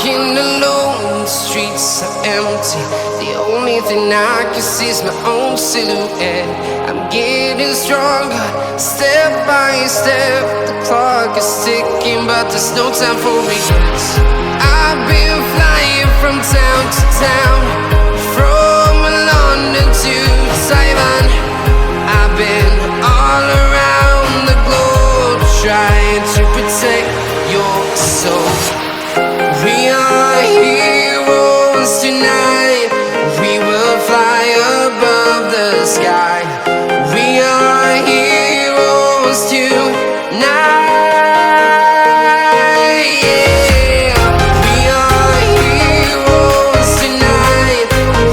Walking alone, the streets are empty. The only thing I can see is my own silhouette. I'm getting stronger, step by step. The clock is ticking, but there's no time for regrets. I've been flying from town to town, from London to Taiwan. I've been all around the globe, trying to protect your soul. We are heroes tonight. We will fly above the sky. We are heroes tonight. Yeah. We are heroes tonight.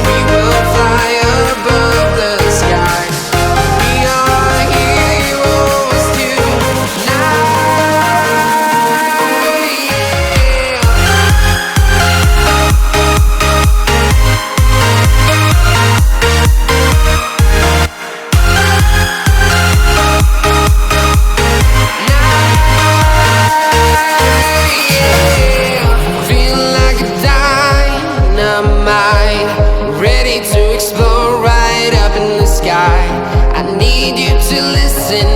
We will fly above the sky. We are heroes tonight. Ready to explore right up in the sky. I need you to listen.